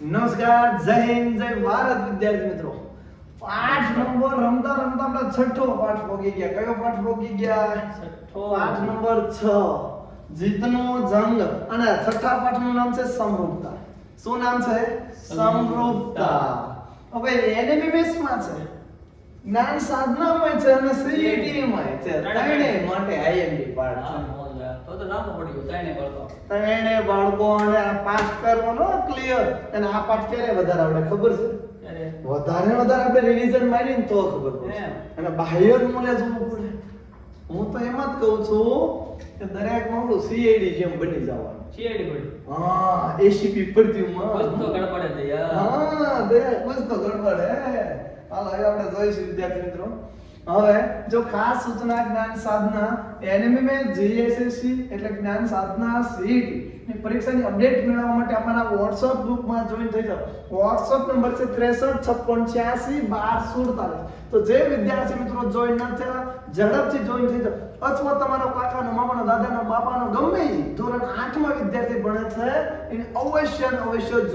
નમસ્કાર, જય હિન્દ, જય ભારત વિદ્યાર્થી મિત્રો. પાઠ નંબર રમતા રમતા આપણે છઠ્ઠો પાઠ ભોગી ગયા. કયો પાઠ ભોગી ગયા? છઠ્ઠો. પાઠ નંબર 6, જીતનો જંગ. અને છઠ્ઠા પાઠનું નામ છે સમરૂપતા. શું નામ છે? સમરૂપતા. હવે એનએમએસ માં છે, જ્ઞાન સાધનામાં છે અને સીઈટી માં છે. ત્રણેય માટે આઈએમપી પાઠ છે. તો લાંબો પડી ગયો ત્રણે પડતો. ત્રણે બાળકો અને આ પાસ કરવાનો ક્લિયર. અને આ પાઠ ક્યારે વધારે આવડે ખબર છે? વધારે આપણે રિવિઝન મારીને તો ખબર પડે. અને બાહ્ય નોલેજ હોવું પડે. હું તો એમ જ કહું છું કે દરેક માણસ સીઆઈડી જેમ બની જવાનું. સીઆઈડી બની. હા, એસીપી પરદ્યુમાં બસ તો ગડબડ જ યાર. હા, બસ તો ગડબડ હે. હાલો હવે આપણે જોઈશું વિદ્યાર્થી મિત્રો. હવે જો ખાસ સૂચના જ્ઞાન સાધના એનએમએ જીએસએસસી એટલે જ્ઞાન સાધના સીઈટી ની પરીક્ષાની અપડેટ મેળવવા માટે અમારા WhatsApp ગ્રુપમાં જોઈન થઈ જાઓ. WhatsApp નંબર છે 6356861247. તો જે વિદ્યાર્થી મિત્રો જોઈન ન થયા ઝડપથી જોઈન થઈ જાઓ. અથવા તમારો કાકાનો મામાનો દાદાનો બાપાનો ગમે ઈ ધોરણ 8 માં વિદ્યાર્થી ભણે છે એને અવશ્ય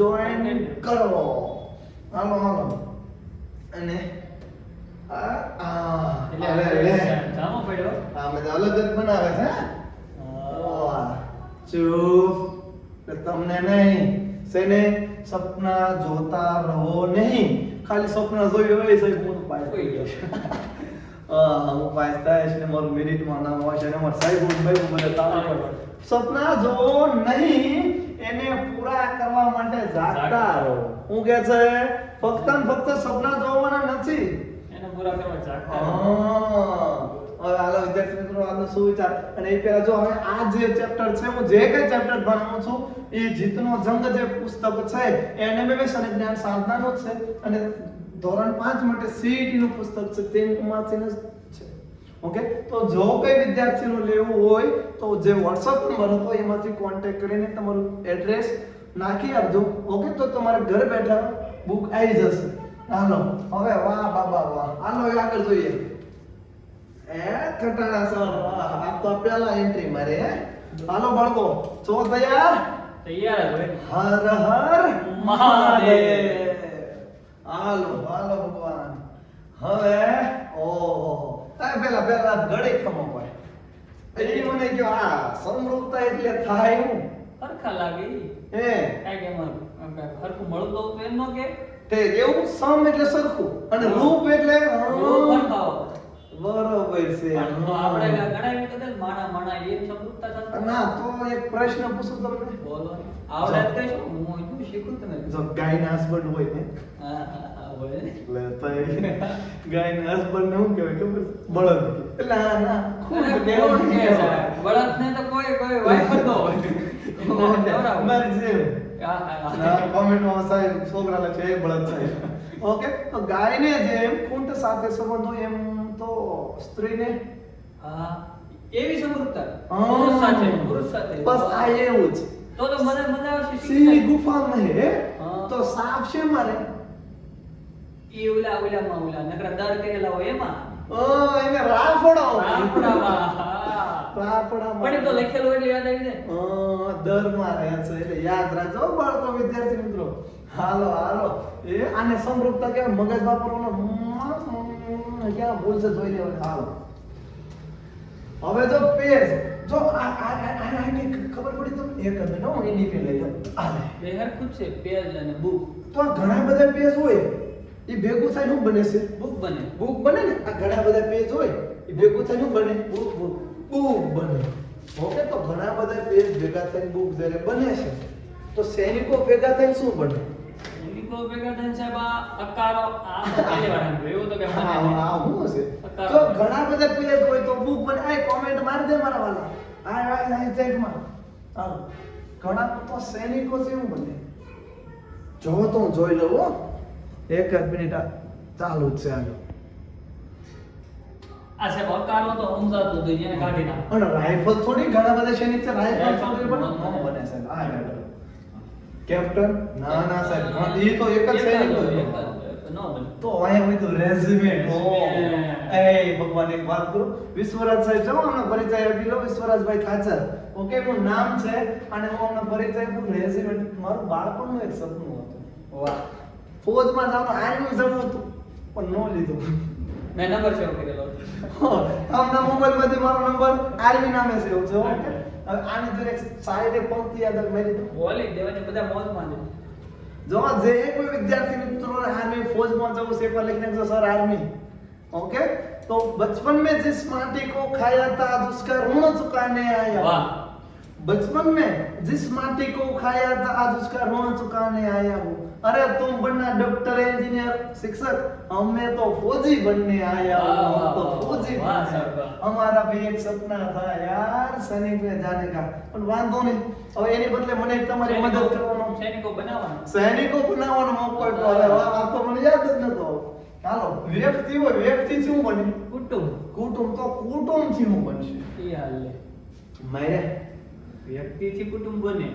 જોઈન કરો. હાલો અને જામો પડ્યો. મેં અલગ જ બનાવે છે. ચૂપ. તમને નહીં સેને સપના જોતા રહો નહીં. ખાલી સપના જોઈ હોય સાહેબ હું પાસ થઈ ગયો. હું પાસ થાય છે મારું મેરિટમાં નામ હોય છે અને મારા સાહેબ ભાઈ મને તાળા પડે. સપના જોવો નહીં, એને પૂરા કરવા માટે જાગતા રહો. હું કહે છે ફક્ત ને ફક્ત સપના જોવાના નથી, એને પૂરા કરવા જાગતા. હવે હાલો વિદ્યાર્થી મિત્રો આજનો શું વિચાર. અને એ પહેલા જો હવે આ જે ચેપ્ટર છે હું જે કઈ ચેપ્ટર ભણાવું છું એ જીતનો જંગ જે પુસ્તક છે એનએમએસ અને જ્ઞાન સાધનાનો છે અને ધોરણ 5 માટે સીઈટી નું પુસ્તક છે તેમાંથી છે. ઓકે, તો જો કોઈ વિદ્યાર્થીનું લેવું હોય તો જે WhatsApp નંબર હતો એમાંથી કોન્ટેક્ટ કરીને તમારું એડ્રેસ નાખી આપજો. ઓકે, તો તમારે ઘરે બેઠા બુક આવી જશે. હાલો હવે વાહ બાબા વાહ. હાલો આગળ જોઈએ. ખટાણા સર આ તો પહેલા એન્ટ્રી મારે. હાલો બાળકો છો તૈયાર? તૈયાર જ હોય. હર હર મહાદેવ. હાલો ભગવાન. હવે ઓહો પેલા ઘડી ખમો ભાઈ. એ મને કયો આ સમરૂપતા એટલે થાય હું હરખા લાગે હે કાઈ કે એમાં હરખું મળતો તો એમ ન કે તે એવું સમ એટલે સરખું અને રૂપ એટલે રોજ ખાઓ. બરોબર છે. તો આપણે ગણાવી તો દે માણા એમ સમૃદ્ધતા થશે. ના તો એક પ્રશ્ન પૂછું તમને. બોલો. આવડે જ કઈશું હું એટલું શીખું તમે. જો ગાયના હસબન્ડ હોય ને હા હોય. એટલે તો ગાયના હસબન્ડ ને શું કહેવાય ખબર? બળદ. એટલે ના અરે કોણ કે છે? બળદ ને તો કોઈ વાઈફ જ ન હોય. મારી જેમ હા. કોમેન્ટમાં સાહેબ છોકરાને છે એ બળદ સાહેબ. ઓકે, તો ગાયને જેમ કુંટ સાથે સંબંધ હોય એમ તો સ્ત્રીને હા એવી સમૃદ્ધતા હા. પુરુષ સાથે બસ આ એવું જ. તો મજા આવશે. સિંહ ગુફા નહીં હે હા. તો સાપ છે મારે એ ઓલા નકરા દર કરેલા હોય એમાં એને રાફડો રાફડામાં. રાફડામાં પણ એ તો લખેલું એટલે યાદ આવી જાય. દર માં રહે છે એટલે યાદ રાખજો બાળકો વિદ્યાર્થી મિત્રો. હાલો એ આને સમરૂપતા કે મગજ વાપરવાનો ક્યાં ભૂલ છે જોઈ લેવાનું. હાલો હવે જો પેજ જો આ ખબર પડી તો એક જ નો એની પે લઈ લો. આલે બે હરખું જ છે પેજ અને બુક. તો આ ઘણા બધા પેજ હોય એ ભેગું થાય શું બને છે? બુક બને. બુક બને ને. આ ઘણા બધા પેજ હોય એ ભેગું થાય શું બને? બુક બને. ઓકે, તો ઘણા બધા પેજ ભેગા થઈને બુક જ્યારે બને છે તો સૈનિકો ભેગા થઈને શું બને? એલિકો ભેગા થઈને સાહેબ આ અકારો આ પહેલી વાર સાંભળ્યું. એવું તો કે મને નહીં. હા શું છે? અકારો. તો ઘણા બધા પેજ હોય તો બુક બને. આ કોમેન્ટ મારી દે મારા વાલા. આ ચેટમાં. હાલો ઘણા તો સૈનિકો છે શું બને? જો તો હું જોઈ લઉં હો. એક જ મિનિટ ચાલુ જ છે. હાલો આ સાહેબ અકારો તો સમજાતું હતું જેને કાઢી નાખ. અને રાઇફલ થોડી ઘણા બધા સૈનિક છે. રાઇફલ રાઇફલ થોડી બને સાહેબ. આ રાઇફલ કેપ્ટન ના સાહેબ એ તો એક જ સૈનિક હોય. ન બને. તો અહીંયા હોય તો રેજિમેન્ટ. એ ભગવાન એક વાત કરું. વિશ્વરાજ સાહેબ જો અમને પરિચય આપી લો. વિશ્વરાજભાઈ ખાચર. ઓકે, એનું નામ છે અને હું અમને પરિચય આપું. રેજિમેન્ટ મારું બાળપણનું એક સપનું હતું. વાહ. ફોજમાં જવાનું આર્મી જવું હતું પણ નો લીધું. મેં નંબર સેવ કરેલો. આમના મોબાઈલમાંથી મારો નંબર આર્મી નામે સેવ છે. ઓકે હવે આની દરેક સાઈડે પંક્તિ યાદ મેરી તો બોલી દેવાની બધા મોજમાં છે. જો જે કોઈ વિદ્યાર્થી मित्रों आर्मी फौज में जाओ से पर लिखने को सर आर्मी ओके तो बचपन में जिस माटी को खाया था आज उसका ऋण चुकाने आया वाह. बचपन में जिस माटी को खाया था आज उसका ऋण चुकाने आया हूँ अरे तुम बनना डॉक्टर इंजीनियर शिक्षक हमें तो फौजी बनने आया हूँ हम तो फौजी वाह, बनने साहब, वाह. हमारा भी एक सपना था यार सैनिक में जाने का પણ વાંધો નહીં હવે એની બદલે મને તમારી મદદ કરવાનો સૈનિકો બનાવવાનો. સૈનિકો બનાવવાનો મોકો આપ્યો. અરે વાહ આ તો મને યાદ જ નતો. ચાલો વ્યક્તિ હોય વ્યક્તિ શું બને કુટુંબ. કુટુંબ તો કુટુંબથી શું બનશે ઈ હાલ લે. મારે વ્યક્તિથી કુટુંબ બને.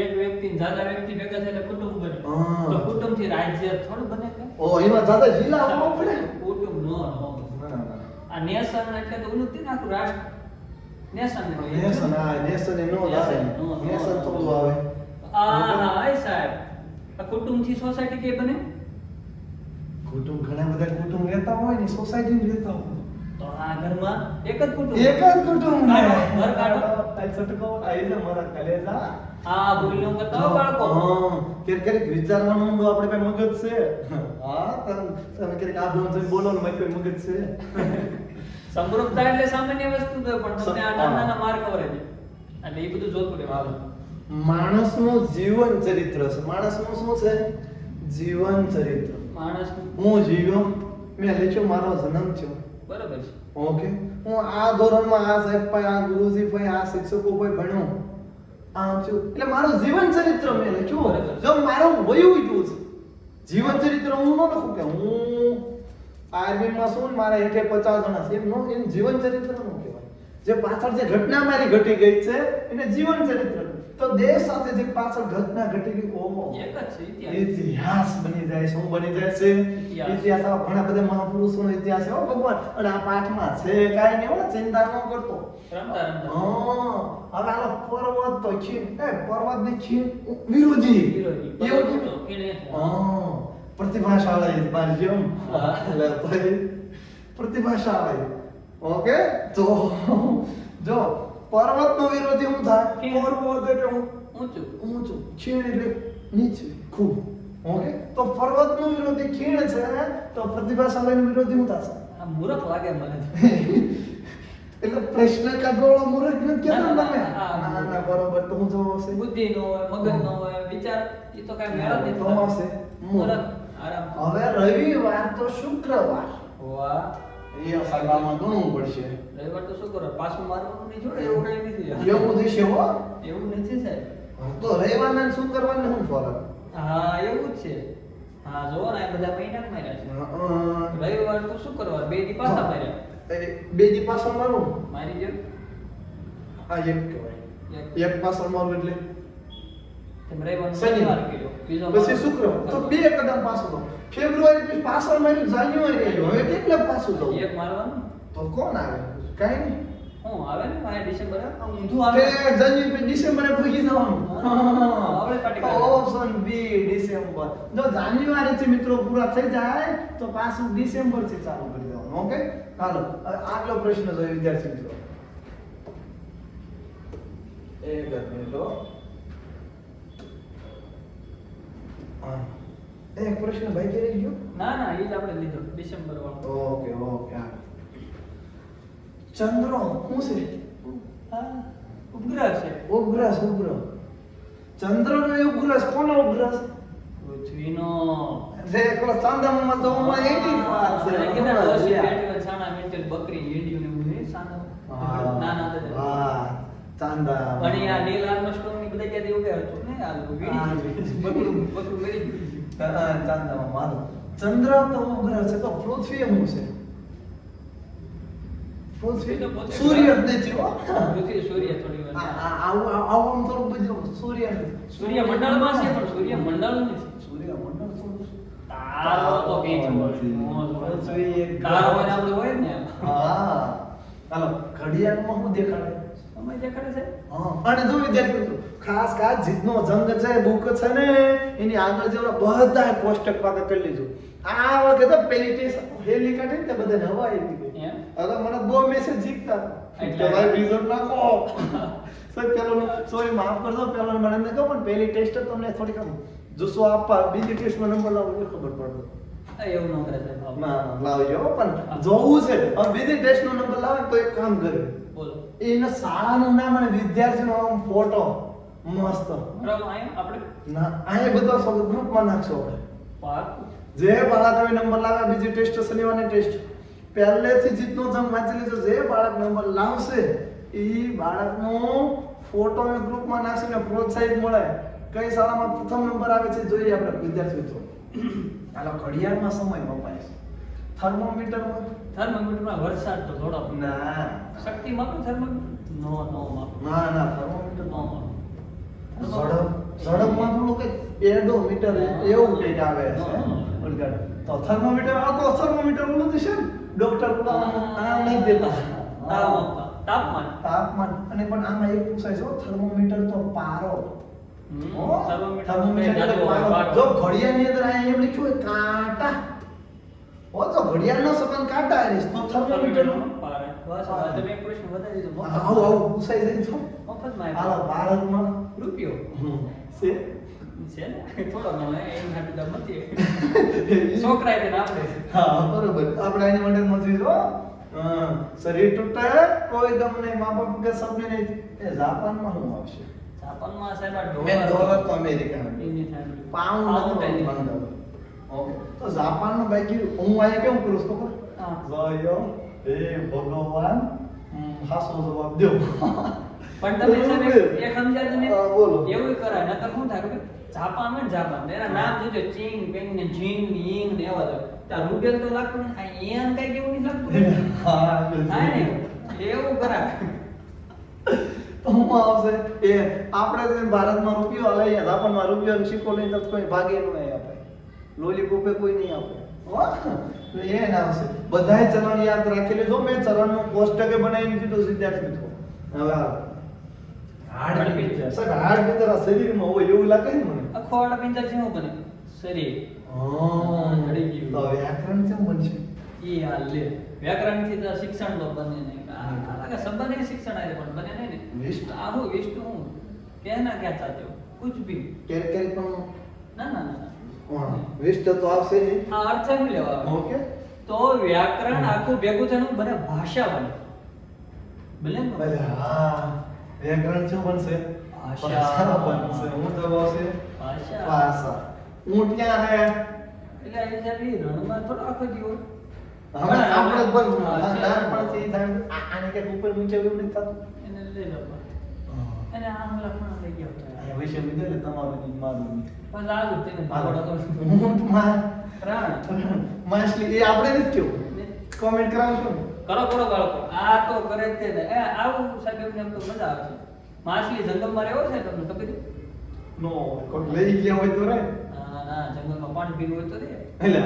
એક વ્યક્તિ ને જાજા વ્યક્તિ ભેગા થાય એટલે કુટુંબ બને. હા. તો કુટુંબથી રાજ્ય થોડું બને કે? ઓ એમાં જાતે જિલ્લા આવવો પડે કુટુંબ નો. આ નેશન એટલે તો ઓલું જ ને આખું રાષ્ટ્ર. નેશન નો. નેશન આ નેશન એ નો આવે નેશન થોડું આવે હા એ સાહેબ. આ કુટુંબથી સોસાયટી કે બને? કુટુંબ ઘણા બધા કુટુંબ રહેતા હોય ને સોસાયટી રહેતા હોય તો આ ઘરમાં એક જ કુટુંબ. એક જ કુટુંબ ને ઘર કાઢો. આ છટકો આઈ છે મારા કલેજા આ ભૂલ ન કરતા હો બાળકો. ક્યારેક વિચારવાનું ઊંડું આપણે પાસે મગજ છે હા તમે ક્યારેક આ ભૂલ તમે બોલો ને મારી મગજ છે સમૃદ્ધતા એટલે સામાન્ય વસ્તુ છે પણ તમને આ નાના નાના માર્ક ખબર છે એટલે એ બધું જોતું રહેવાનું. માણસનું જીવન ચરિત્ર છે માણસનું શું છે જીવન ચરિત્ર માણસ હું જીવ્યો મેં લખ્યો મારો જન્મ થયો બરોબર છે. ઓકે હું આ ધોરણમાં આ સાહેબ પાસે આ ગુરુજી પાસે આ શિક્ષકો પાસે ભણ્યો આમ છું એટલે મારું જીવન ચરિત્ર મેં લખ્યું બરાબર. જો મારું વયું ગયું છે જીવન ચરિત્ર હું ન લખું કે હું આર્મીમાં છું ને મારા હેઠે 50 જણા છે એમ નો એનું જીવન ચરિત્ર નો કહેવાય જે પાછળ જે ઘટના મારી ઘટી ગઈ છે એને જીવન ચરિત્ર તો દેશ સાથે જે પાછળ ઘટના ઘટી ગઈ ઓહો એક જ છે ઇતિહાસ. ઇતિહાસ બની જાય છે શું બની જાય છે ઇતિહાસ. ઇતિહાસ આવા ઘણા બધા મહાપુરુષોનો ઇતિહાસ છે હો ભગવાન અને આ પાઠમાં છે કાઈ નહીં હો ચિંતા ન કરતો રમતા રમતા હવે આલો પર્વત તો ખીણ પર્વતની ખીણ વિરોધી વિરોધી. એવું બરોબર કેમ? તો ખીણ એટલે. પ્રતિભાશાળી મારી જેમ હા. એટલે ભાઈ પ્રતિભાશાળી ઓકે તો જો પર્વતનો વિરોધી હું થાય ખીણ. પર્વત એટલે હું ઊંચું. ઊંચું ખીણ એટલે નીચે ખૂબ ઓકે તો પર્વતનો વિરોધી ખીણ છે તો પ્રતિભાશાળીનો વિરોધી હું થશે આ મૂર્ખ લાગે મને. એટલે પ્રશ્ન કાઢવાનો મૂર્ખ નથી કહેતો ને તમે હા, ના ના બરોબર તો હું જો હશે બુદ્ધિ નો હોય મગજ નો હોય વિચાર એ તો કઈ મેળ જ તો નથી. આવશે મૂર્ખ. આરામ. હવે રવિવાર તો શુક્રવાર વાહ. એ સગામાં ગણવું પડશે રવિવાર તો શું કરો પાછું મારવાનું નહીં જોડે એવું કઈ નથી. એવું થશે હો એવું નથી સાહેબ. તો રવિવારના ને શુક્રવારને શું ફરક હા એવું જ છે. હા જોવો ને આ બધા મહિના જ માર્યા છે. રવિવાર તો શું કરવા બે દી પાછા માર્યા. બે દી પાછળ મારું મારી ગયો આ એક કહેવાય એક. એક પાછળ મારું એટલે તેમ રવિવારનો શનિવાર. શનિવાર કર્યો. બીજો પછી શુક્ર તો બે કદમ પાછળ ફેબ્રુઆરી પછી પાછળ માર્યું જાન્યુઆરી આવ્યું હવે કેટલે પાછું જવું એક મારવાનું. તો કોણ આવે કાઈ નહીં હું આવે ને મારે ડિસેમ્બર ઊંધું આવે. તે જાન્યુઆરી પછી ડિસેમ્બરે ભૂગી જવાનું આપણે પાર્ટી કરવાની. ઓપ્શન બી ડિસેમ્બર જો જાન્યુઆરી થી મિત્રો પૂરા થઈ જાય તો પાછું ડિસેમ્બર થી ચાલુ કરી દેવાનું ઓકે હાલો હવે આગલો પ્રશ્ન જોઈએ વિદ્યાર્થી મિત્રો એક જ મિનિટ હો. હા. એક પ્રશ્ન ભાઈ કે રહી ગયો ના ના એ જ આપણે લીધો ડિસેમ્બર વાળો. ઓકે ઓકે હા ચંદ્ર શું છે હા ઉપગ્રહ છે. ઉપગ્રહ ચંદ્રનો ઉપગ્રહ કોનો ઉપગ્રહ પૃથ્વીનો. જે પેલો ચાંદામાં તો હમણાં એની જ વાત છે આપણે કીધા હમણાં ડોસી, જ. બેટી, સાણા, મેન્ટેલ, બકરી, ઈંડિયું ને એવું નહીં સાના. હા. નાના હતા. હા ચાંદા પણ ઈ આ નીલ આર્મસ્ટ્રોંગ ની બધા ક્યાંથી એવું કહેવાય હતું ને આ વીડી હા. બકરું મેરી ગયું. હા, ચાંદામાં મારું ચંદ્ર તો ઉપગ્રહ છે તો પૃથ્વી શું છે પૃથ્વી તો પોતે સૂર્ય જ નથી હો પૃથ્વી સૂર્ય થોડી વાર. આવું થોડું બધું સૂર્ય નથી. સૂર્ય મંડળમાં છે પણ સૂર્ય મંડળ નથી. સૂર્ય મંડળ થોડું તારો તો કઈ પૃથ્વી એક તારો હોય ને આપણે હોય ને. હા ચાલો ઘડિયાળમાં શું દેખાડે સમય દેખાડે છે. હા અને જો વિદ્યાર્થી મિત્રો ખાસ જીતનો જંગ છે બુક છે ને એની આગળ જે ઓલા બધા કોષ્ટક પાકા કરી લીધું. આ વખતે તો પેલી ટેસ્ટ હેલી કાઢી ને બધાને હવા આવી ગઈ. એમ? હવે મને બહુ મેસેજ જીકતા એટલે ભાઈ બીજો નાખો. સર પેલો સોરી માફ કરજો પેલો મને ન કહો પણ પેલી ટેસ્ટ તમને થોડી ખબર જુસ્સો આપવા બીજી ટેસ્ટમાં નંબર લાવો એ ખબર પડે. એવું ન કરે સાહેબ. ના લાવજો પણ જોવું છે. હવે બીજી ટેસ્ટનો નંબર લાવે તો એક કામ કરે બોલો. એના શાળાનું નામ અને વિદ્યાર્થીનો ફોટો મસ્ત બરાબર અહીંયા આપણે ના અહીંયા બધો સબ ગ્રુપમાં નાખશો આપણે. પાકું. જે બાળક હવે નંબર લાવે બીજી ટેસ્ટ શનિવારની ટેસ્ટ પહેલેથી જીતનો જંગ વાંચી લેજો. જે બાળક નંબર લાવશે એ બાળકનો ફોટો એ ગ્રુપમાં નાખીને પ્રોત્સાહિત મળે. કઈ શાળામાં પ્રથમ નંબર આવે છે જોઈએ આપણે વિદ્યાર્થી મિત્રો. હાલો ઘડિયાળમાં સમય મપાય છે. થર્મોમીટરમાં થર્મોમીટરમાં વરસાદ તો થોડો ના શક્તિ માપો થર્મોમીટર નો માપો ના થર્મોમીટર નો માપો ઝડપમાં થોડું કઈ એડોમીટર એવું કંઈક આવે છે. ઓલગાડ તો થર્મોમીટર આ તો થર્મોમીટર ઓલું છે ને ડોક્ટર આમ નહીં દેતા તાપમાન તાપમાન અને પણ આમાં એક પૂછાય છે થર્મોમીટર તો પારો. થર્મોમીટર જો ઘડિયાળની અંદર આ એમ લખ્યું હોય કાંટા ઓ તો ઘડિયાળનો સંબંધ કાંટા આવે તો થર્મોમીટર નો બસ તમે એક પ્રશ્ન વધારી દીધો આવું પૂછાય જાય તો મફતમાં હાલો ભારતમાં રૂપિયો છે છે ને થોડો ઘણો એમ હાટું તો નથી છોકરા એટલે આપણે હા બરોબર આપણે એની માટે નથી જો શરીર તૂટે કોઈ ગમ નહીં મા બાપ કે સબને નહીં. એ જાપાનમાં શું આવશે? જાપાનમાં સાહેબ આ ડોલર તો અમેરિકા એની થાય પાઉન્ડ ઓકે તો જાપાનનો બાકી હું આયા કેમ કરું છું ખબર? જયો હે ભગવાન હાસો જવાબ દો. પણ તમે સાહેબ એક સમજાય તમે બોલો. એવું કરાય નકર શું થાય ખબર? જાપાન હોય ને જાપાન એના નામ જોજો ચીન પેંગ ને જીન ને ઈંગ ને એવા તો ત્યાં રૂબેલ તો લાગતું ને આ ઈંગ કઈ કેવું નહીં લાગતું હા થાય ને એવું કરાય તો હું આવશે એ આપણે જે ભારતમાં રૂપિયો લઈએ જાપાનમાં રૂપિયો સિક્કો લઈને તો કોઈ ભાગે ન આપે. લોલીપોપે કોઈ નહીં આપે. એ ના આવશે. બધાય ચલણ યાદ રાખી લેજો. મેં ચલણનું કોષ્ટકે બનાવીને કીધું વિદ્યાર્થી મિત્રો. હવે હાર્ડ પિક્ચર સાહેબ હાર્ડ પિક્ચર આ શરીરમાં હોય એવું લાગે ને મને. અખવાડા પિંજર છે શું બને શરીર ઘડી ગયું. તો વ્યાકરણ કેમ બનશે? ઈ હાલ લે વ્યાકરણ થી તો શિક્ષણ તો બને નહીં આ સંબંધ શિક્ષણ આવે પણ બને નહીં ને વિષ્ટ આવું વિષ્ટ હું कहना क्या चाहते हो कुछ भी કેર કેર પણ ના ના ના વિષ્ટ તો આવશે નહીં. આ અર્થ એમ લેવા ઓકે તો વ્યાકરણ આખું ભેગું થઈને બને ભાષા બને ભલે ને? ભલે હા વ્યાકરણ શું બનશે? ભાષા બનશે. હું તો આવશે ભાષા ભાષા. ઊંટ ક્યાં હે? એટલે એ સાહેબ ઈ રણમાં થોડો આખો જીવો હમણાં આપણે પણ હા, છે. નાનપણથી થાય આને કે ઉપર નીચે એવું નથી થતું. એને લઈ લો એને આમ લખણ લઈ ગયો આ વિશે લીધે ને તમારું ની મારું ની. પણ લાગુ તેને ભાગોડો તો ઊંટમાં પ્રાણ માછલી એ આપણે નથી કેવું કોમેન્ટ કરાવશું ને? કરો કરો બાળકો આ તો કરે જ તે ને એ આવું સાહેબ એમને એમ તો મજા આવે છે માછલી જંગલમાં રહેવો છે તમને ખબર છે? નો કોઈ લઈ ગયા હોય તો રે ના ના જંગલમાં પાણી પીવું હોય તો રે એટલે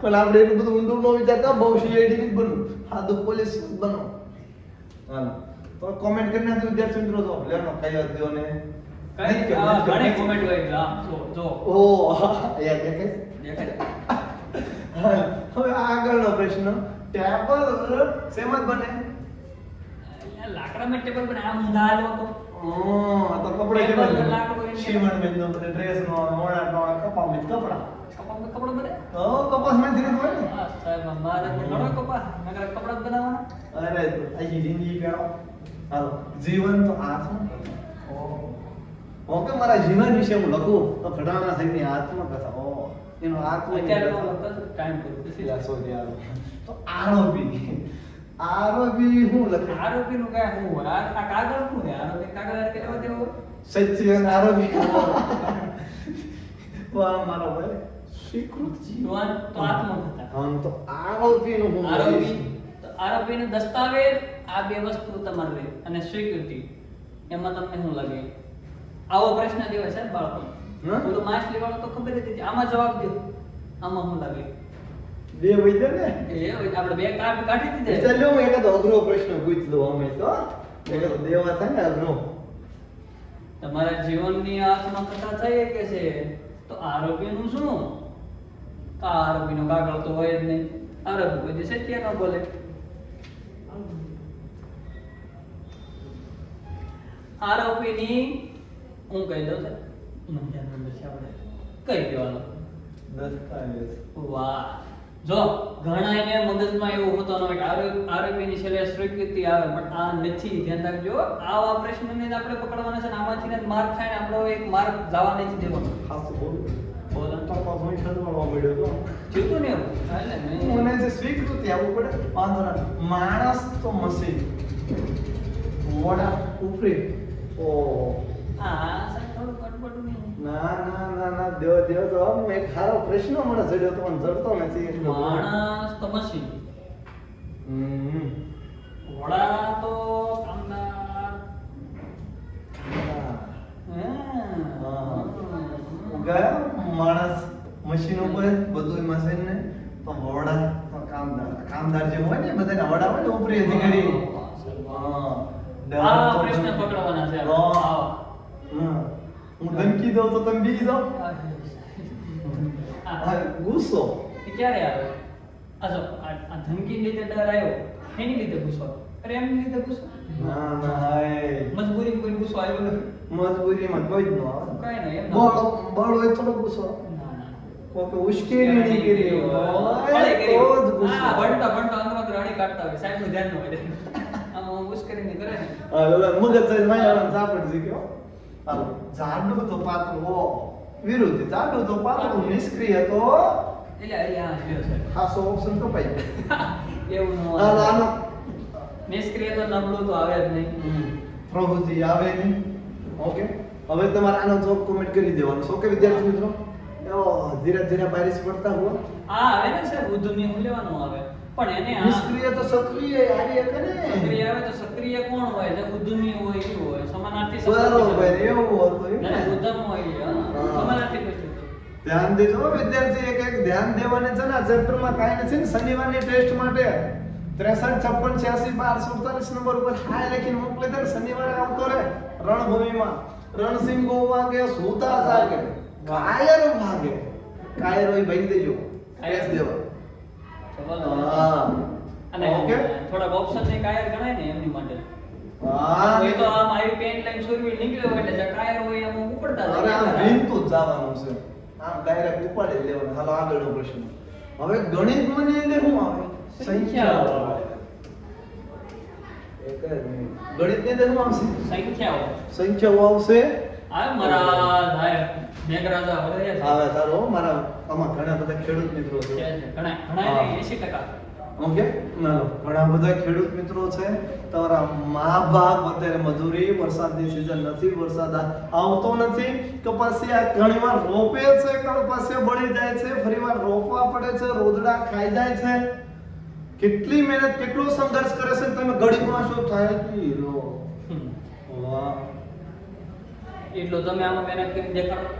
પણ આપણે એટલું બધું ઊંડું ન વિચારતા બહુ સીઆઈડી ની બનવું સાદું પોલીસ બનો. હાલો તો કોમેન્ટ કરી નાખજો વિદ્યાર્થી મિત્રો તો લેનો કઈ વાત દો ને કઈ ઘણી કોમેન્ટ હોય છે આમ જો ઓ યાર દેખાય દેખાય હવે આગળનો પ્રશ્ન ટેબલ શેમાં બને? લાકડામાં ટેબલ પર આમ ઊંધા તો તો કપડા ટેબલ કેવા લાકડું એની સીવણ મેંદો ડ્રેસ નો મોણા નો કપા મેં કપડા કપડો બને તો કપાસ માંથી નથી હોય ને? હા સાહેબ મારે ઘણો કપા નકર કપડા જ બનાવવાના અરે તો આખી જિંદગી પેરો હાલો જીવન તો હાથમાં ઓકે મારા જીવન વિશે હું લખું તો ઘડાના સાહેબની આત્મકથા ઓ એનો અત્યારે તો આત્મકથા લખતો ટાઈમ પૂરો સોરી હાલો તો આરોપી હું લખે આરોપી નું કઈ હું હોય આ કાગળ શું છે આરોપી કાગળ કેટલો દેવો સચ્ચી આરોપી વાહ મારો ભાઈ સ્વીકૃત જીવન તો આત્મકથા હમ તો આરોપીનું હું આરોપીનું દસ્તાવેજ આ બે વસ્તુ તમારે રહે અને સ્વીકૃતિ એમાં તમને શું લાગે આવો પ્રશ્ન દેવાય સાહેબ બાળકો હા? પેલું માછલી વાળો તો ખબર હતી આમાં જવાબ દો આમાં શું લાગે બે વૈદ્ય ને એ આપણે બે કાર્ડ કાઢી દીધા ચાલો હું એકાદો અઘરો પ્રશ્ન પૂછ લઉં અમે તો એકાદો દેવા થાય ને અઘરો તમારા જીવનની આત્મકથા થઈ કે છે તો આરોપીનું શું? તો આરોપીનો કાગળ તો હોય જ નહીં. આરોપી કોઈ દિવસ સત્ય ન બોલે. આરોપીની હું કહી દઉં છું, મને ધ્યાન નથી આપણે કહી દેવાનું. દસ્તાવેજ. વાહ. જો ઘણાને મગજમાં એવું હોતો ન હોય કે આરોપીની છેલ્લે સ્વીકૃતિ આવે, પણ આ નથી. ધ્યાન રાખજો, આવા પ્રશ્નને જ આપણે પકડવાના છે ને આમાંથી જ માર્ક થાય ને આપણો એક માર્ક જવા નથી દેવાનો. ખાસું બોલ. બોલો. પપ્પા મને ખતરવા મળ્યો તો. જીતું ને એવું એટલે નહીં. મને જે સ્વીકૃતિ આવવું પડે વાંધો ના. માણસ તો મશીન, ઘોડા ઉપરી. ઓ આ સાહેબ થોડું કટપટું નહીં. ના ના ના ના દેવ દેવ તો આમ એક સારો પ્રશ્ન મને જડ્યો તો મને જડતો નથી એટલે માણસ તો મશીન, હમ ઘોડા તો કામદાર. હા. હા. ગયા માણસ મશીન ઉપર બધું મશીન ને તો ઘોડા તો કામદાર. કામદાર જે હોય ને બધાને વડા હોય ને ઉપરી અધિકારી. હા. આ પ્રશ્ન પકડવાના છે. હા. આવો. હા. હું ધમકી દઉં તો તમે બીજી જાઓ. આ ગુસ્સો. એ ક્યારે આવે? આ જો આ ધમકી લીધે ડર આવ્યો, એની લીધે ગુસ્સો, પ્રેમની લીધે ગુસ્સો, ના ના હાય મજબૂરી કોઈ ગુસ્સો આવ્યો નથી. મજબૂરીમાં કોઈ જ ન આવે. કઈ નહીં એમ બળ બળ હોય થોડો ગુસ્સો. ના ના કોકે ઉશ્કેરી નહીં કરી હોય ભલે કરી. તો જ ગુસ્સો. હા, ભણતા ભણતા અંગમાં રાણી કાઢતા હોય, સાહેબનું ધ્યાન ન હોય. આમ ઉશ્કેરી નહીં કરે ને. હા ઓલા મગજ જઈને માયાવાળાને ઝાપટ શીખ્યો. હાલો જાડું તો પાતળું હો વિરુદ્ધ, જાડું તો પાતળું નિષ્ક્રિય તો એટલે અહીંયા લ્યો છે. ખાસો ઓપ્શન કપાઈ એવું ન ગયો. હાલો હોય. આનો નિષ્ક્રિય તો નબળું તો આવે જ નહીં. પ્રવૃત્તિ આવે નહીં. ઓકે હવે તમારે આનો જવાબ કોમેન્ટ કરી દેવાનો છે. ઓકે વિદ્યાર્થી મિત્રો, ધીરે ધીરે બારિશ પડતા હુआ. આ આવે ને સાહેબ ઉદ્ધમી હું લેવાનું આવે, પણ એને આ નિષ્ક્રિય તો સક્રિય આવી શકે ને. સક્રિય આવે તો સક્રિય કોણ હોય? જે ઉદ્ધમી હોય એ હોય, સમાનાર્થી શબ્દ બરોબર છે. એવું હતું એમ ના, ને? ઉદ્ધમ હોય એ, હા. હા. સમાનાર્થી પછી ધ્યાન દેજો હો વિદ્યાર્થી, એક ધ્યાન દેવાને છે ને આ ચેપ્ટરમાં કાંઈ નથી ને. શનિવારની ટેસ્ટ માટે 63 56 86 12 47 નંબર ઉપર હાય લખીને મોકલી દે. શનિવારે આવતો રે રણભૂમિમાં રણસિંગો વાગે સૂતા જાગે કાયરો ભાગે. કાયરો ઈ ભાઈ દેજો ટેસ્ટ દેવા. ચલો. હા અને ઓકે. થોડાક ઓપ્શન ને કાયર ગણાય ને એમની માટે. હા એ તો આમ આવી પેન લાઈન સુરવી નીકળ્યો હોય એટલે જે કાયર હોય એમ ઉપડતા અરે જાય. આમ વિનતું જ જવાનું છે. આમ ડાયરેક્ટ ઉપાડી લેવાનું. હાલો આગળનો પ્રશ્ન. હવે ગણિતમાં ની અંદર શું આવે? સંખ્યાઓ આવે. એક જ મિનિટ. ગણિતની અંદર શું આવશે? સંખ્યાઓ સંખ્યાઓ આવશે. આવે મહારાજ આય મેઘરાજા વરસે છે. આવે તારો મારા આમાં ઘણા બધા ખેડૂત મિત્રો છે. ઘણા ઘણા હા. નહીં, 80%. ઓકે ના ઘણા બધા ખેડૂત મિત્રો છે. તમારા મહાભાગ અત્યારે મજૂરી, વરસાદની સિઝન નથી, વરસાદ આવતો નથી. કપાસિયા ઘણીવાર રોપે છે, કપાસિયા બળી જાય છે, ફરીવાર રોપવા પડે છે, રોદડા ખાઈ જાય છે. કેટલી મહેનત, કેટલો સંઘર્ષ કરે છે. તમે ઘડીમાં શું થાય કી લો. વાહ એટલો તમે આમાં મહેનત કરી દેખાડો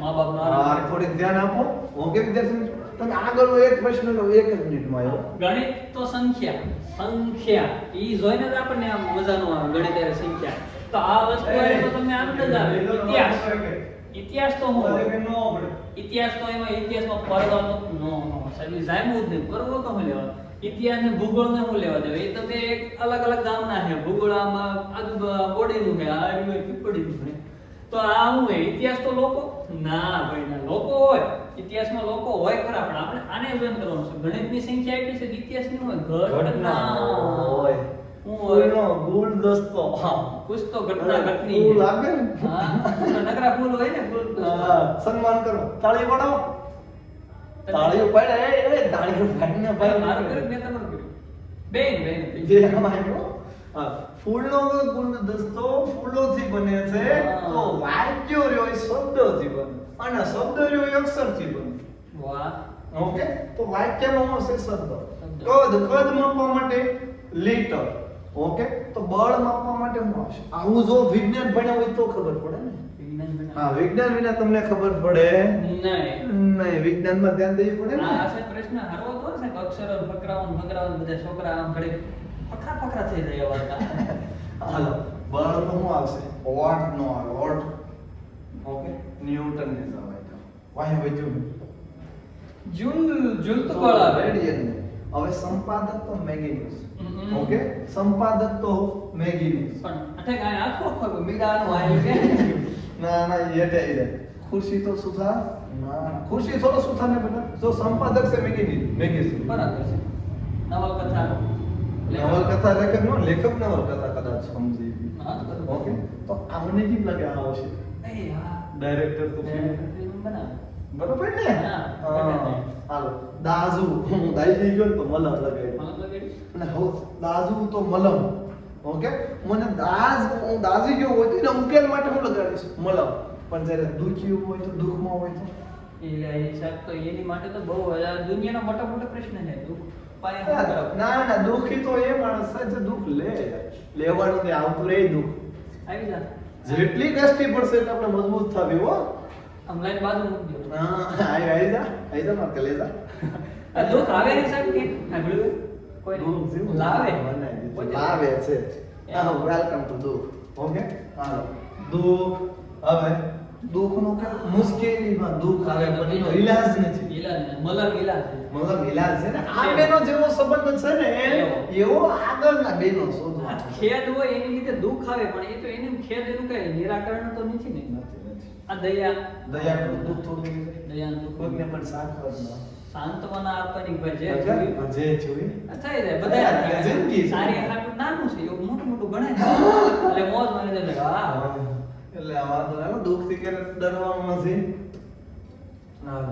મા બાપ હા થોડીક ધ્યાન આપો. ઓકે વિદ્યાર્થી મિત્રો, તમે આગળનો એક પ્રશ્નનો 1 જ મિનિટમાં આવ્યો. ગણિત તો સંખ્યા ઈ જોઈને જ આપણને આમ મજા નો આવે. ગણિત એટલે સંખ્યા તો આ વસ્તુ હોય તો તમને આનંદ જ આવે. ઇતિહાસ તો હું હોય? ઇતિહાસ તો એમાં ઇતિહાસમાં પડવાનો નો સાહેબ જામ્યું જ નહીં. કરવો તો હું લેવા ઇતિહાસ ને ભૂગોળ ને હું લેવા દેવા? એ તો બે એક અલગ અલગ ગામના છે. ભૂગોળ આમાં આજુ બોડીનું છે, આ રહ્યું પીપળીનું છે. તો આ હું હોય ઇતિહાસ તો લોકો ના ભાઈ ના લોકો હોય. ઇતિહાસમાં લોકો હોય ખરા, પણ આપણે આને જોઈન કરવાનું છે. ગણિતની સંખ્યા એટલી છે, ઇતિહાસની હોય ઘટના હોય. હું હોય કોઈનો ગુલદસ્તો. હા કુછ તો ઘટના ઘટની ફૂલ છે. લાગે ને. હા નકરા ફૂલ હોય ને ફૂલ. હા, સન્માન કરો. તાળી પાડો. તાળીઓ પાડે. એ તાળીઓ પાડીને ભાઈ ભાઈ મારું કર્યું, મેં તમારું કર્યું. બેન જે આમાં આવ્યો. હા, ફૂલનો ગુલદસ્તો ફૂલોથી બને છે. હા. તો વાક્યો રહ્યો એ શબ્દોથી બને અને શબ્દ રહ્યો એ અક્ષરથી બને. વાહ. ઓકે તો વાક્યમાં આવશે શબ્દ. કદ માપવા માટે લીટર. ઓકે તો બળ માપવા માટે શું આવશે? આવું જો વિજ્ઞાન ભણ્યા હોય તો ખબર પડે ને. વિજ્ઞાન બના. હા વિજ્ઞાન વિના તમને ખબર પડે નહીં. નહીં. વિજ્ઞાનમાં ધ્યાન દેવું પડે ને. આ છે પ્રશ્ન હારવો તો છે કે અક્ષરો ફકરાઓ બધા છોકરા આમ ઘડી ફકરા થઈ જાય વાળતા. હાલો બળ તો શું આવશે? વોટ નો આવે, વોટ. ઓકે, ન્યૂટન ને જવાય તો વાહી વધ્યું જૂલ તો બળ આવે. રેડિયન. હવે સંપાદક તો મેગ્નેસ. હમ. ઓકે, સંપાદક તો મેગ્નેસ. પણ અઠે કાંઈ આખો મીડાનો આયો કે ના ના એ એટલે ખુરશી તો સુથાર ના ખુરશી થોડો સુથાર ને બેટા જો સંપાદક છે મેગ્નેસ. બરાબર છે. નવલકથા નવલકથા લેખક નો લેખક નવલકથા કદાચ સમજી. હા તો બરાબર. ઓકે, તો આમને કેમ લાગે આ આવશે? એ હા ડાયરેક્ટર તો ફિલ્મ બનાવે. બરોબર ને? હા. હાલો દાજુ હું દાઈ ગયો ને તો મલમ લગાવી મને લાગે અને હો દાજુ તો મલમ. ઓકે, મને હું દાજી ગયો હોય તો એના ઉકેલ માટે હું લગાડીશ મલમ. પણ જ્યારે દુખી હોય તો દુઃખમાં હોય તો એટલે એ સાહેબ તો એની માટે તો બહુ આ દુનિયાનો મોટો પ્રશ્ન છે દુઃખ પાયા શું કરવું? ના ના દુખી તો એ માણસ છે જે દુઃખ લેવાનું તે આવતું રહે દુઃખ. આવી જા જેટલી કષ્ટી પડશે એટલે આપણે મજબૂત થવી હો. આમ લાઈન બાજુ મૂકી દો. હા આવી જા માર કલેજા. આ દુઃખ આવે ને સાહેબ કે સાંભળ્યું કોઈ દુઃખ જેવું લાવે લાવે છે. હા, વેલકમ ટુ દુઃખ. ઓકે, હાલો દુઃખ. હવે દુઃખનો કે મુશ્કેલીમાં દુઃખ આવે પણ એનો ઈલાજ નથી. ઈલાજ મલમ ઈલાજ છે. મતલબ ઈલાજ છે ને આ બેનો જેવો સંબંધ છે ને એવો આગળના બેનો શોધો. આ ખેદ હોય એની લીધે દુઃખ આવે પણ એ તો એનું ખેદ એનું કઈ નિરાકરણ તો નથી ને. આ દયાનું દુઃખ થોડું દયાનું દુઃખ કોઈને પણ સાથ ન સાંત્વના આપવાની ભાઈ જે જે જોઈ થઈ જાય બધા જિંદગી છે. સારી હાટું નાનું છે એવું મોટું ગણાય ને. એટલે મોજ મારી જાય હા એટલે આ વાત ના દુઃખ થી કે ડરવાનું નથી. હા,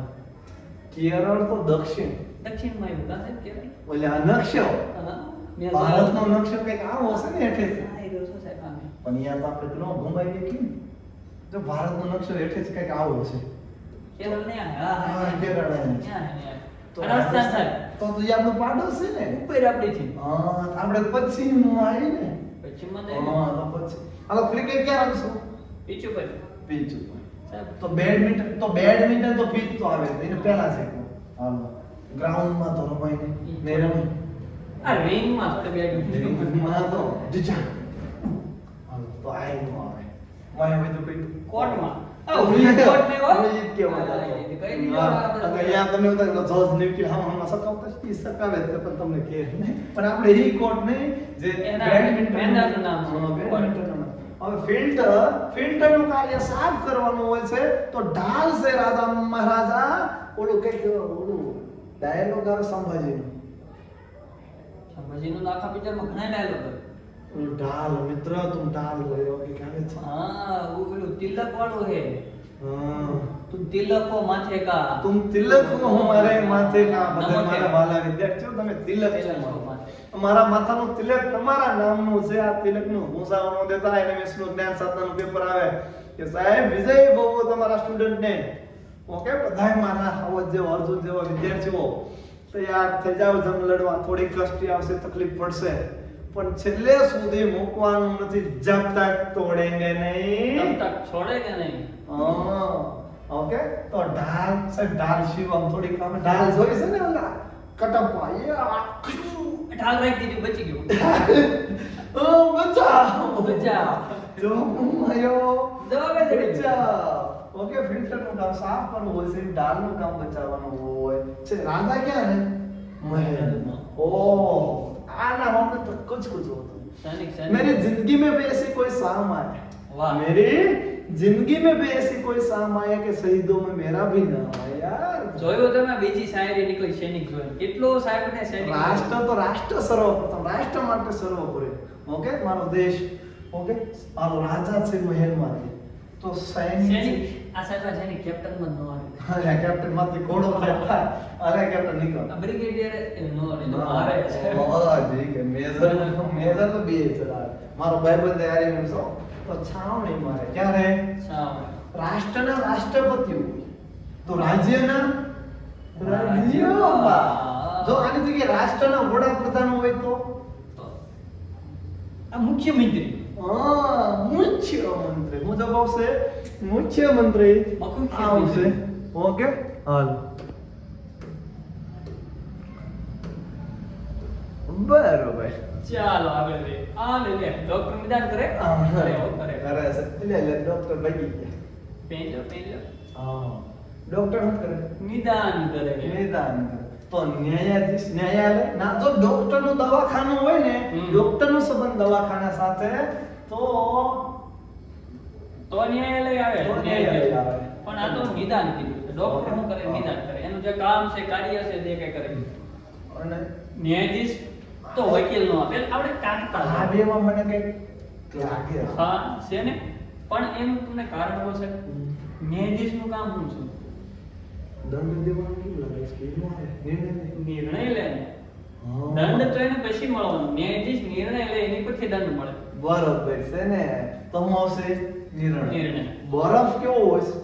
કેરળ તો દક્ષિણ દક્ષિણમાં એવું કાં છે કે એટલે આ નકશો હા મેં ભારતનો નકશો કંઈક આવો હશે ને એટલે હા એ દોસ્તો સાહેબ હા પણ અહીંયા તો આપણે ઘણો ઘુમાઈએ કેમ જો ભારતનો નકશો એટલે જ કંઈક આવો હશે. કેરળ ને હા હા, કેરળ ને. તો રાજસ્થાન સાહેબ તો એ આપણો પાડો છે ને. ઉપર આપણી થી હા, આપણે પશ્ચિમમાં આવી ને. પશ્ચિમમાં હા, તો પછી હાલો ક્રિકેટ ક્યાં રમશું? પીચ ઉપર પીચ ઉપર. સાહેબ તો બેડમિન્ટન તો પીચ તો આવે એને પહેલા છે. હાલો ગ્રાઉન્ડમાં તો રમાય નહીં રમે. આ રિંગમાં થોડે બેડમિન્ટન માં તો જીજા. હાલો તો આય નો આવે. વાય હોય તો કઈ કોર્ટમાં આ ઉલી કોર્ટ ને હો અમે ઈ જ કહેવા હતા. કઈ નહીં હા, તો અહીંયા તમે બધા જજ નીકળી હમ સકાવતા ઈ સકાવે છે પણ તમને કહે નહીં. પણ આપણે ઈ કોર્ટ નહીં જે એના બેડમિન્ટન મેદાનનું નામ છે. હા, બેડમિન્ટનનું નામ. હવે ફિલ્ટરનું કાર્ય સાફ કરવાનું હોય છે તો ઢાલ છે રાજા મહારાજા ઓલું કઈક ઓલું ડાયલોગ આવે સંભાજીનો. સંભાજીનું તો આખા પિક્ચરમાં ઘણા ડાયલોગ છે. ઓલું ઢાલ મિત્ર તું ઢાલ હોય એવું કઈક આવે છે. હા ઓલું તિલક વાળું છે હા, તું તિલક હો માથે કા તુમ તિલક હો હમારે માથે કા. બધા નમક મારા હે. વાલા વિદ્યાર્થીઓ તમે તિલક છો તિલક હો મારા. માથે. મારા માથાનું તિલક તમારા નામનું છે. આ તિલકનું ભૂષાવણો દેતા એનએમએસ નું જ્ઞાન સાધનાનું પેપર આવે કે સાહેબ વિજય બહુ તમારા સ્ટુડન્ટ ને. ઓકે, બધાય મારા આવત જેવો અર્જુન જેવો વિદ્યાર્થીઓ તૈયાર થઈ જાવ જંગ લડવા. થોડી કષ્ટી આવશે, તકલીફ પડશે પણ છેલ્લે સુધી મૂકવાનું નથી. જબ તક તોડેંગે નહીં. તબ તક છોડે કે નહીં. હા, ઓકે. તો ઢાલ સાહેબ ઢાલ શિવમ થોડીક આમ ઢાલ જોઈ છે ને ઓલા કટપમાં એ ઢાલ રાખી દીધી બચી ગયો ઓ બચાવ બચાવ. જો આયો જવાબ જ નથી. બચાવ. ઓકે, ફિલ્ટરનું કામ સાફ કરવું હોય છે, ઢાલનું કામ બચાવવાનું હોય છે. રાજા ક્યાં ને મહેલમાં. ઓહ, આના મામલે તો कुछ होता सैनिक मेरी जिंदगी में भी ऐसी कोई शाम आए. वाह. मेरी जिंदगी में भी ऐसी कोई शाम आए कि शहीदों में मेरा भी नाम आए यार. જોયું તમે બીજી શાયરી નીકળી સૈનિક જોઈ કેટલો સાહેબ ને સૈનિક રાષ્ટ્ર તો રાષ્ટ્ર સર્વપ્રથમ, રાષ્ટ્ર માટે સર્વોપરી. ઓકે, મારો દેશ. ઓકે, મારો રાજા છે મહેલમાંથી તો સૈનિક સૈનિક આ સાહેબ આ સૈનિક કેપ્ટન માં નો આવે અરે કેપ્ટન માંથી ઘોડો થાય. અરે કેપ્ટન નીકળ. આ બ્રિગેડિયર નો આવે તો મારે છે ઠીક છે. મેજર તો બે છે. મારો ભાઈબંધ યારી મેં છો તો છાવણી મારે ક્યારે સાવ રાષ્ટ્રના રાષ્ટ્રપતિઓ તો રાજ્યના રાજ્યપાલ. જો આની જગ્યાએ રાષ્ટ્રના વડાપ્રધાન હોય તો આ મુખ્યમંત્રી મુખ્યમંત્રી. હું જવાબ આવશે મુખ્યમંત્રી આવશે. ઓકે, હાલ બરોબર. ચાલો આગળ લે આ લે લે ડોક્ટર નિદાન કરે કરે હો કરે કરે છે. લે ડોક્ટર ભાગી ગયા. પેલો હા. ડોક્ટર શું કરે? નિદાન કરે નિદાન કરે. તો ન્યાયાધીશ ન્યાયાલય ના, જો ડોક્ટર નું દવાખાનું હોય ને, ડોક્ટર નો સંબંધ દવાખાના સાથે, તો ન્યાયાલય આવે તો ન્યાયાલય આવે. પણ આ તો નિદાન કીધું છે. ડોક્ટર શું કરે? નિદાન કરે. એનું જે કામ છે, કાર્ય છે, તે કઈ કરે. અને ન્યાયાધીશ તો વકીલ નો આપે. આપણે કાઢતા આ હતા. બેમાં મને કઈક લાગે છે. હા છે ને, પણ એનું તમને કારણ હશે. ન્યાયાધીશ નું કામ શું છે? દંડ દેવાનું કેવું લાગે છે? કેવું આવે? નિર્ણય લે. નિર્ણય લે. હા. દંડ તો એને પછી મળવાનો. ન્યાયાધીશ નિર્ણય લે, એની પરથી દંડ મળે. બરોબર છે ને. તો હું આવશે નિર્ણય. નિર્ણય. બરફ કેવો હોય છે?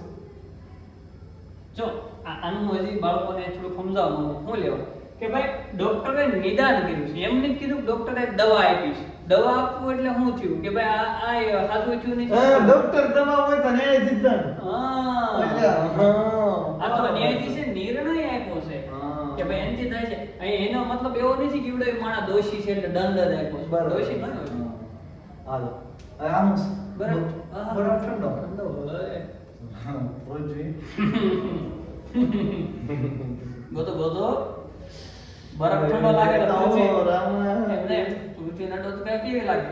જો આનું હજી બાળકોને થોડું સમજાવવાનું હું લેવા કે ભાઈ ડોક્ટરે નિદાન કર્યું છે. એમ નથી કીધું કે ડોક્ટરે દવા આપી છે. દવા આપવું એટલે શું થયું કે ભાઈ આ સાચું થયું નહીં. હા, ડોક્ટર દવા હોય તો ન્યાયાધીશ દંડ. હા. હા. આ તો ન્યાયાધીશે નિર્ણય આપ્યો છે હા. કે ભાઈ એનથી થાય છે. અહીં એનો મતલબ એવો નથી કે એવડો માણસ દોષી છે એટલે દંડ જ આપ્યો છે. બરાબર. દોષી ન હોય. હાલો. હવે આમ બરાબર. બરાબર ઠંડો. ઠંડો હોય. હા, રોજ જોઈએ. બધો બરફ ઠંડો લાગે તો પૃથ્વી રામ. એમને પૃથ્વીના ડોઝ કઈ કેવી લાગે?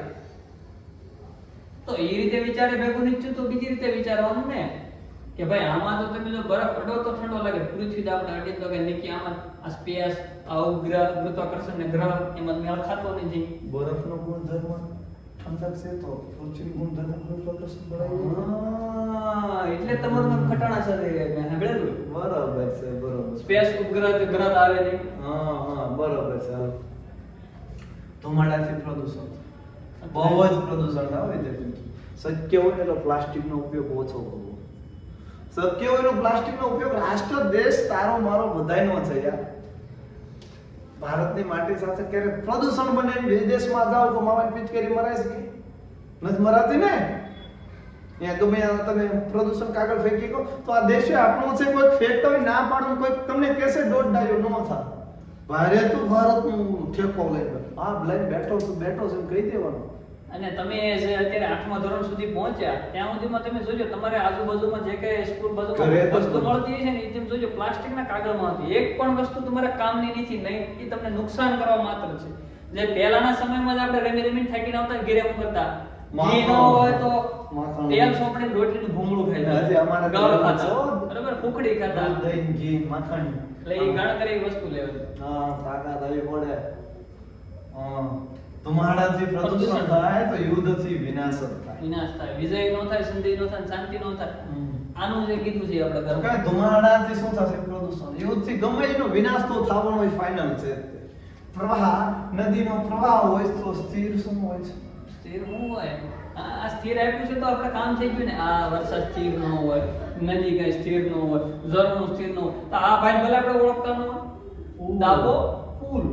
તો એ રીતે વિચારે ભેગું નીચું તો બીજી રીતે વિચારવાનું ને કે ભાઈ આમાં તો તમે જો બરફ અડો તો ઠંડો લાગે. પૃથ્વી તો આપણે અડી તો કે નીચે આમાં આ સ્પેસ આ ઉપગ્રહ ગુરુત્વાકર્ષણ ને ગ્રહ એમાં મેળ ખાતો નથી. બરફનો ગુણધર્મ ઠંડક છે તો પૃથ્વી ગુણધર્મ ગુરુત્વાકર્ષણ બળાય. એટલે તમારું નામ ખટાણા છે સાંભળેલું? બરાબર છે, બરાબર. સ્પેસ ઉપગ્રહ કે ગ્રહ આવે નહીં. હા, બરાબર છે. ધુમાડાથી પ્રદૂષણ બહુ જ પ્રદૂષણ આવે છે. શક્ય હોય ને તો પ્લાસ્ટિકનો ઉપયોગ ઓછો કરવો. શક્ય હોય તો પ્લાસ્ટિકનો ઉપયોગ રાષ્ટ્ર દેશ તારો મારો બધાયનો છે યાર. ભારતની માટી સાથે ક્યારે પ્રદૂષણ બને વિદેશમાં જાવ તો માવાની પિચકારી મરાય છે કે નથી મરાતી ને? ત્યાં ગમે ત્યાં તમે પ્રદૂષણ કાગળ ફેંકી કહો તો આ દેશે આપણો છે, કોઈ ફેંકતા હોય ના પાડો, કોઈ તમને કહેશે દોઢ ડાયો ન થાય. ભારે તો ભારતનું ઠેકો લઈને આ લઈને બેઠો છું એમ કહી દેવાનું. અને તમે જે અત્યારે 8મા ધોરણ સુધી પહોંચ્યા ત્યાં સુધીમાં તમે જોજો તમારે આજુબાજુમાં જે કઈ સ્કૂલ ઘરે બાજુમાં તો વસ્તુ મળતી હોય છે ને એ તમે જોજો પ્લાસ્ટિકના કાગળમાં હતી. એક પણ વસ્તુ તમારા કામની નથી. નહીં, એ તમને નુકસાન કરવા માત્ર છે. જે પહેલાના સમયમાં જ આપણે રમી થાકીને આવતા ઘરે હું કરતા ઘી ન હોય તો તેલ સોપડીને રોટલીનું ભૂંગળું ખાતા. હજી અમારા ગળ ઘરમાં ખાતા. છો. બરાબર, ફૂકડી ખાતા. દહીં, ઘી, માખણ. એટલે એ ગણતરી વસ્તુ લેવાની. હા, તાકાત આવી પડે. હા, ધુમાડાથી પ્રદૂષણ થાય તો યુદ્ધથી વિનાશ જ થાય. વિનાશ થાય, વિજય નો થાય, સંધિ નો થાય, શાંતિ નો થાય. આનું જે કીધું છે આપણે તો ઘરમાં. કાંઈ ધુમાડાથી શું થશે? પ્રદૂષણ. યુદ્ધથી ગમે એનો વિનાશ તો થવાનો હોય, ફાઇનલ છે. પ્રવાહ, નદીનો પ્રવાહ હોય તો સ્થિર શું હોય છે? સ્થિર શું હોય? આ સ્થિર આપ્યું છે તો આપણે કામ થઈ ગયું ને. આ વરસાદ સ્થિર ન હોય, નદી કઈ સ્થિર ન હોય, ઝરણું સ્થિર ન હોય, તો આ ભાઈ ભલે આપણે ઓળખતા ન હોય. દાબો પુલ.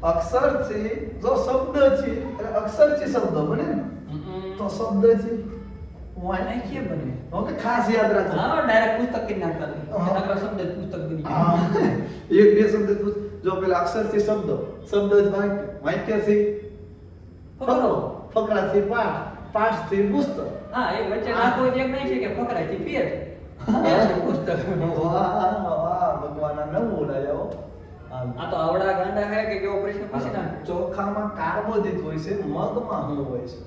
અક્ષરથી જો શબ્દ છે એટલે અક્ષરથી શબ્દ બને ને, તો શબ્દથી વાય કેમ બને? ઓકે, ખાસ યાદ રાખજો. હા, ડાયરેક્ટ પુસ્તક કરી નાખતા નથી. નકરા શબ્દ જ પુસ્તક બની જાય. હા, એક બે શબ્દ જો પેલા અક્ષરથી શબ્દ, શબ્દ જ વાક્ય, વાક્યથી ફકરો, ફકરાથી પાઠ, પાઠથી પુસ્તક. હા, એ વચ્ચે ના કોઈ એક નહીં છે કે ફકરાથી પેજ. પેજ છે પુસ્તક. વાહ, ભગવાનના નવું બોલાયો. આ તો આવડા ગાંડા હે કે કેવો પ્રશ્ન પૂછી નાખે. ચોખામાં કાર્બોદિત હોય છે, મગમાં શું હોય છે?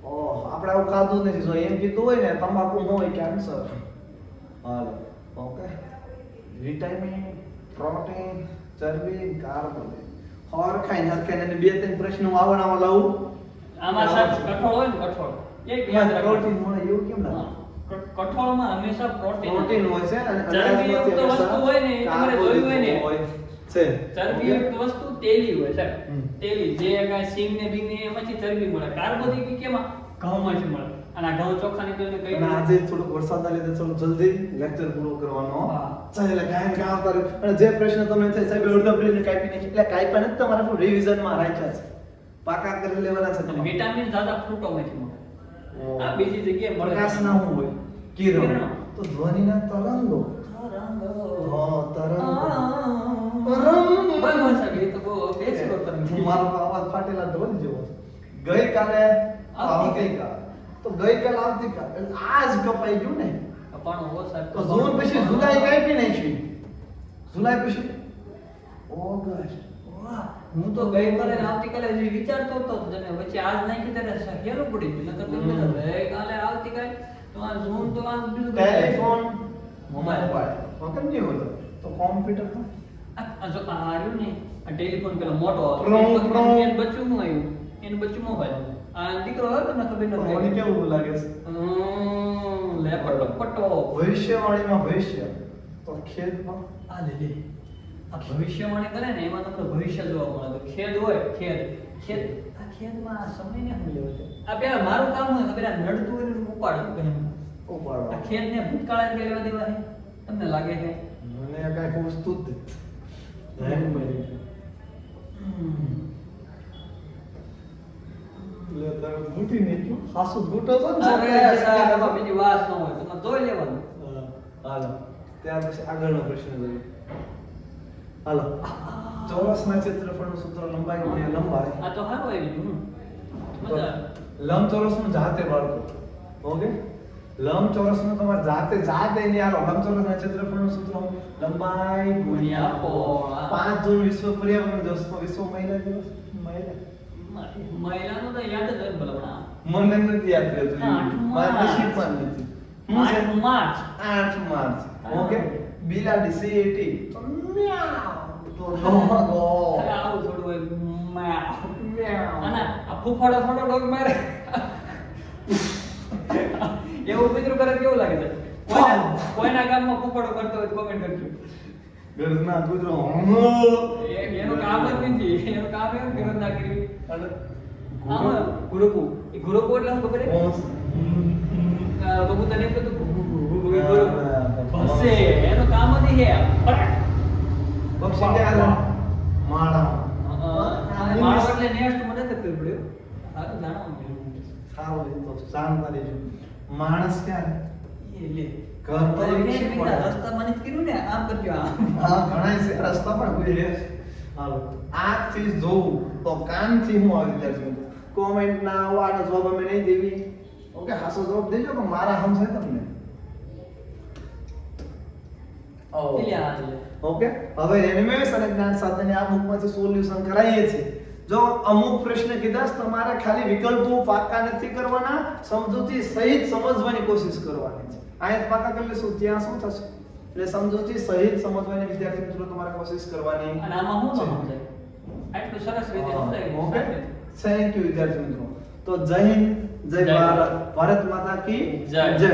ઓહ, આપણે આવું ખાધું નથી. જો એમ કીધું હોય ને તમાકુ ન હોય કેન્સર. હાલો, ઓકે. વિટામિન, પ્રોટીન, ચરબી, કાર્બોદિત. ખાઈને અને બે ત્રણ પ્રશ્નો આવવાના લાવું. આમાં સાહેબ કઠોળ હોય ને, કઠોળ એક યાદ રાખો. પ્રોટીન મળે એવું કેમ લાગે? કઠોળમાં હંમેશા પ્રોટીન હોય છે અને ચરબીયુક્ત વસ્તુ હોય ને, એ તમારે જોયું હોય ને. છે. ચરબીયુક્ત વસ્તુ તેલી હોય સાહેબ. હમ. તેલી જે કાંઈ સિંગ ને બીંગ ને એમાંથી ચરબી મળે. કાર્બોદિત કેમાં? ઘઉંમાંથી મળે. અને આ ઘઉં ચોખાની તો એને કઈ અને આજે થોડુંક વરસાદના લીધે થોડું જલ્દી લેક્ચર પૂરો કરવાનો. હા. ચાલ એટલે કાંઈ કામ કરે. અને જે પ્રશ્ન તમે થાય સાહેબ અડધા પ્રશ્ન કાપી નાખી એટલે કાપ્યા નથી, તમારે શું રિવિઝનમાં રાખ્યા છે, પાકા કરી લેવાના છે અને તમારે. વિટામિન જ્યાદા ફ્રૂટોમાંથી મળે. આ બીજી જગ્યાએ મળે. પ્રકાશના શું હોય? કિરણ. કિરણો. તો ધ્વનિના તરંગો. તરંગો. હા, તરંગો. બરાબર સાહેબ, એ તો બહુ બેસરો તરંગ ગઈકાલે આવતીકાલ. તો ગઈકાલ આવતીકાલ એટલે આજ કપાઈ ગયું ને. કપાણું હો સાહેબ તો જૂન પછી જુલાઈ કાપી નાખી. જુલાઈ પછી ઓગસ્ટ. વાહ હું તો ગઈકાલે ને આવતીકાલે હજી વિચારતો હતો તને વચ્ચે આજ નાખી ત્યારે હેલું પડી ગયું નકર તો મેં તો ગઈકાલે આવતીકાલે તો આ જૂન તો આ બીજું ટેલિફોન મોબાઈલ ઓકે નહીં હોતો તો કોમ્પ્યુટર આ જો આ રહ્યું ને આ ટેલિફોન પેલો મોટો હતો પ્રો. એન બચ્ચું હું આવ્યું એન બચ્ચું મોબાઈલ આ દીકરો હતો ને ખબર મને નથી કેવું લાગે છે લે પટો પટો ભવિષ્યવાણીમાં ભવિષ્ય તો ખેતમાં આ લે લે આ ભવિષ્યવાણી કરે ને એમાં તમને ભવિષ્ય જોવા મળે તો ખેદ હોય ખેદ ખેદ આ ખેદમાં આ સમય ને હું લેવો છે આ પેલા મારું કામ હોય ખબર આ નડતું હોય ને ઉપાડું કહે ઉપાડો આ ખેદને ભૂતકાળે કે લેવા દેવા છે તમને લાગે છે મને કાંઈ પૂછતું જ નહીં લે તારે ઘૂંટી નીકળ્યું હાસુ ઘૂંટો તો ને અરે સાહેબ એમાં બીજી વાત ન હોય તમારે જોઈ લેવાનું હાલો ત્યાર પછી આગળનો પ્રશ્ન જોઈએ હાલો ચોરસના ક્ષેત્રફળનું સૂત્ર લંબાઈ ગુણ્યા લંબાઈ આ તો સારું આવી ગયું મજા લંબચોરસનું જાતે બાળકો ઓકે લંબચોરસનું તમારે જાતે નહીં હાલો લંબચોરસના ક્ષેત્રફળનું સૂત્ર લંબાઈ ગુણ્યા ગુણ્યા 5 જૂન વિશ્વ પર્યાવરણ દિવસ વિશ્વ મહિલા દિવસ મહિલા મહિલાનું તો યાદ જ હોય ને ભલા મને નથી યાદ રહેતું આઠ મારા માર્ચ. નસીબમાં નથી હું છે? 8 માર્ચ 8 માર્ચ હા. ઓકે બિલાડી સીએટી તો મ્યાઉ તો ડોગો અરે આવું થોડું હોય અને આ ફૂફાડો થોડો ડોગ મારે એવું મિત્રો કરે કેવું લાગે છે કોઈના ગામમાં ફૂફાડો કરતો હોય તો કોમેન્ટ કરજો ગર્જના કૂતરો એનું કામ જ નથી એનું કામ એવું ગરજના કરી અને આમાં ગુરુકુ એ ગુરુકુ એટલે શું ખબર છે હોંશ. બબુ તને એમ કીધું ગુરુકુ બસે એનું કામ જ હે પક્ષી કે હાલે માળા મારો એટલે નેક્સ્ટ મને તો ખબર પડ્યું આ તો જાણવા મળ્યું સારું એ તો જાણતા રહેજો માણસ ક્યાં એ લે ઘર તો એક શીખવાડે. રસ્તામાં નથી કીધું ને આમ કરજો આમ હા ઘણા છે રસ્તા પણ કોઈ રહે છે. હાલો આંખથી જોવું તો કાનથી હું આવી વિચારશું કોમેન્ટ ના આવો આનો જવાબ અમે નહીં દેવી ઓકે હાસો જવાબ દેજો કે મારા સમજાય તમને એટલે આ લે ઓકે હવે એનિમેશન અને જ્ઞાન સાધનની આ બુકમાંથી સોલ્યુશન કરાવીએ છીએ જો અમુક પ્રશ્ન કીધા છે તમારે ખાલી વિકલ્પો પાકા નથી કરવાના સમજૂતી સહિત સમજવાની કોશિશ કરવાની છે આયા પાકા કરી લેશું ત્યાં શું થશે એટલે સમજૂતી સહિત સમજવાની વિદ્યાર્થી મિત્રો તમારે કોશિશ કરવાની અને આમાં હું ન સમજાય આટલું સરસ રીતે સમજાય ઓકે થેન્ક યુ વિદ્યાર્થી મિત્રો તો જય હિન્દ જય જય ભારત ભારત માતા કી જય. જય